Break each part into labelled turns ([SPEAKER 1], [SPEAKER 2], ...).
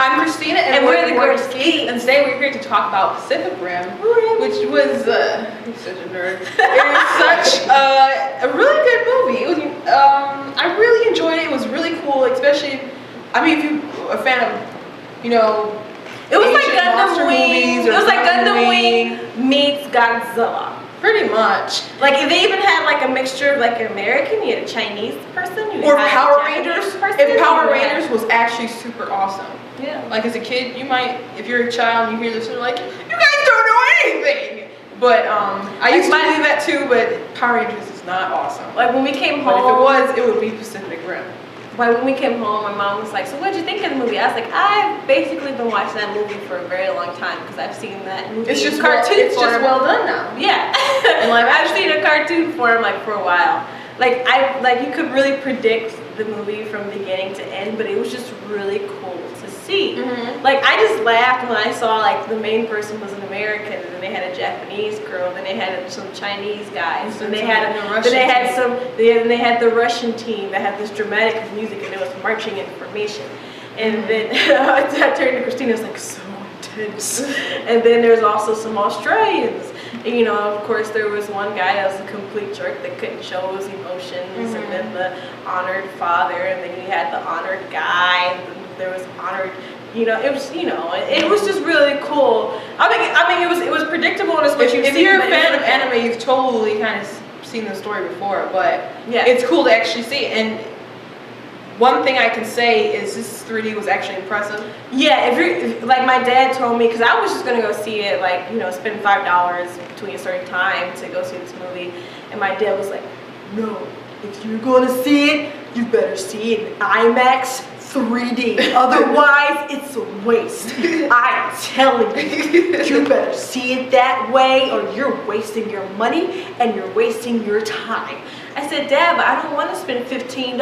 [SPEAKER 1] I'm Christina, and we're the Gorgeous Geeks. And today we're here to talk about Pacific Rim, which was he's such a nerd. It was such a really good movie. It was I really enjoyed it. It was really cool, especially. I mean, if you're a fan of, you know,
[SPEAKER 2] it was like
[SPEAKER 1] Asian
[SPEAKER 2] Gundam Wing. It was like Gundam Wing meets Godzilla.
[SPEAKER 1] Pretty much.
[SPEAKER 2] Like they even had like a mixture of like an American, you had a Chinese person,
[SPEAKER 1] or Power Rangers. If Power Rangers was actually super awesome.
[SPEAKER 2] Yeah.
[SPEAKER 1] Like as a kid, you might, if you're a child and you hear this, you're like, you guys don't know anything. But I used to believe that too. But Power Rangers is not awesome.
[SPEAKER 2] Like when we came home,
[SPEAKER 1] but if it was, it would be Pacific Rim.
[SPEAKER 2] Like when we came home, my mom was like, so what'd you think of the movie? I was like, I've basically been watching that movie for a very long time because I've seen that movie.
[SPEAKER 1] It's just cartoon form. It's just well done now.
[SPEAKER 2] Yeah. I've seen a cartoon form like for a while. Like you could really predict the movie from beginning to end, but it was just really cool to see.
[SPEAKER 1] Mm-hmm.
[SPEAKER 2] Like I just laughed when I saw like the main person was an American, and then they had a Japanese girl, then they had some Chinese guys, and they had the Russian team that had this dramatic music, and it was marching in formation. And then I turned to Christina, it was like so intense. And then there's also some Australians. And, you know, of course, there was one guy that was a complete jerk that couldn't show his emotions, and then the honored father, and then you had the honored guy, and then there was honored. You know, it was just really cool. I mean, it was predictable, and it's what you've seen.
[SPEAKER 1] If you're a fan of anime, you've totally kind of seen the story before, but yeah, it's cool to actually see it. And one thing I can say is this 3D was actually impressive.
[SPEAKER 2] Yeah, if you're like my dad told me, because I was just gonna go see it, like, you know, spend $5 between a certain time to go see this movie, and my dad was like, no, if you're gonna see it, you better see it in IMAX 3D. Otherwise, it's a waste. I'm telling you, you better see it that way, or you're wasting your money and you're wasting your time. I said, Dad, but I don't want to spend $15.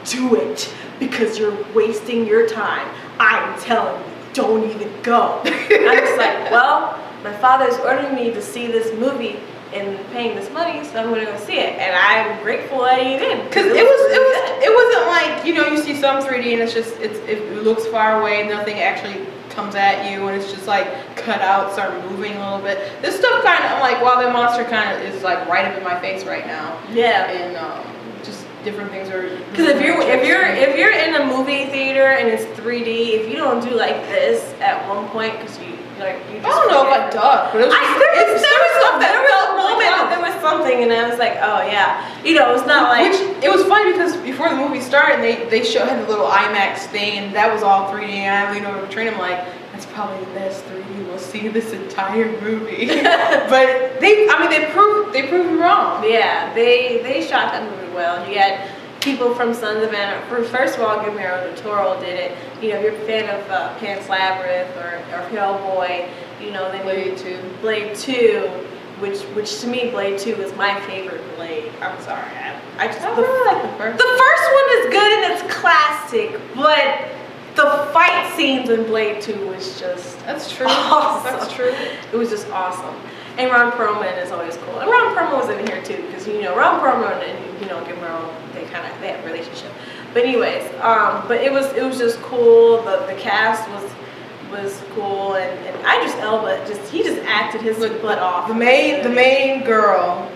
[SPEAKER 2] Do it, because you're wasting your time. I'm telling you, don't even go. I was like, well, my father's ordering me to see this movie and paying this money, so I'm going to go see it, and I'm grateful that he did.
[SPEAKER 1] Because it wasn't like, you know, you see some 3D and it's just it looks far away, nothing actually comes at you, and it's just like cutouts are moving a little bit. This stuff kind of, I'm like, wow, that monster kind of is like right up in my face right now.
[SPEAKER 2] Yeah.
[SPEAKER 1] And just different things are.
[SPEAKER 2] Because if you're in a movie theater and it's 3D, if you don't do like this at one point, because you just,
[SPEAKER 1] I don't know if I ducked, but there was
[SPEAKER 2] something, and I was like, oh yeah, you know, it's not like.
[SPEAKER 1] Which it was funny because before the movie started, they had the little IMAX thing, and that was all 3D. And I leaned over to Katrina, I'm like, that's probably the best 3D we'll see this entire movie. But they proved me wrong.
[SPEAKER 2] Yeah, they shot that movie well. You had people from Sons of Anarchy. First of all, Guillermo del Toro did it. You know, if you're a fan of Pan's Labyrinth or Hellboy, you know, they made Blade 2, which to me, Blade 2 is my favorite Blade. I'm sorry, I really like the first. The first one is good and it's classic, but the fight scenes in Blade 2 was just awesome.
[SPEAKER 1] That's true.
[SPEAKER 2] It was just awesome. And Ron Perlman is always cool. And Ron Perlman was in here too, because you know Ron Perlman and Guillermo, they have a relationship. But anyways, but it was just cool. The cast was cool, and Idris Elba he just acted his butt off.
[SPEAKER 1] The main girl,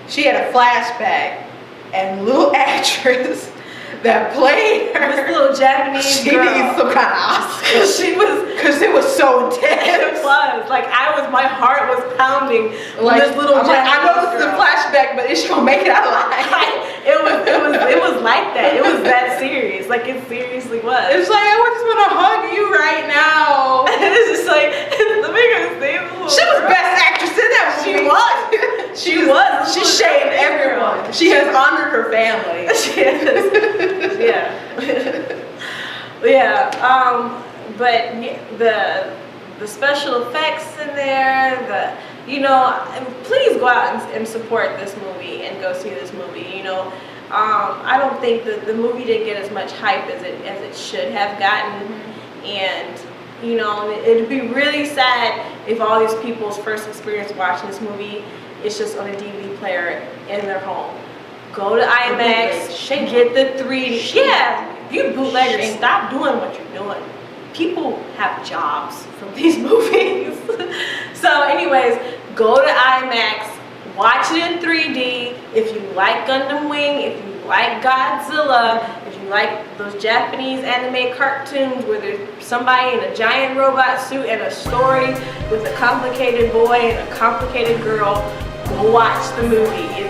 [SPEAKER 1] she had a flashback, and little actress that played her,
[SPEAKER 2] this little Japanese
[SPEAKER 1] she
[SPEAKER 2] girl,
[SPEAKER 1] needs some kind of Oscar. Because it was so intense.
[SPEAKER 2] It was like my heart was pounding.
[SPEAKER 1] Like
[SPEAKER 2] this little Japanese
[SPEAKER 1] I know this is a flashback, but is she gonna make it out alive?
[SPEAKER 2] It was like that. It was that serious. Like it seriously was.
[SPEAKER 1] It was like I just want to hug you right now.
[SPEAKER 2] It's just like the biggest thing.
[SPEAKER 1] She was best actress in that movie. She was. She shamed everyone. She has honored her family.
[SPEAKER 2] She has. Yeah. Yeah. But the special effects in there, please go out and support this movie and go see this movie. You know, I don't think that the movie didn't get as much hype as it should have gotten, and you know, it'd be really sad if all these people's first experience watching this movie is just on a DVD player in their home. Go to IMAX, get the 3D. Yeah, you bootleggers, stop doing what you're doing. people have jobs from these movies. So anyways, go to IMAX, watch it in 3D. If you like Gundam Wing, if you like Godzilla, if you like those Japanese anime cartoons where there's somebody in a giant robot suit and a story with a complicated boy and a complicated girl, go watch the movie.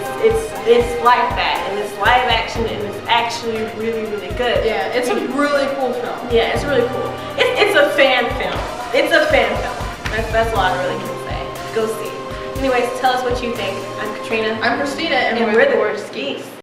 [SPEAKER 2] It's like that, and it's live action, and it's actually really, really good.
[SPEAKER 1] Yeah, it's a really cool film.
[SPEAKER 2] Yeah, it's really cool. It's a fan film. It's a fan film. That's all I really can say. Go see it. Anyways, tell us what you think. I'm Katrina.
[SPEAKER 1] I'm Christina, and we're the Gorgeous Geeks.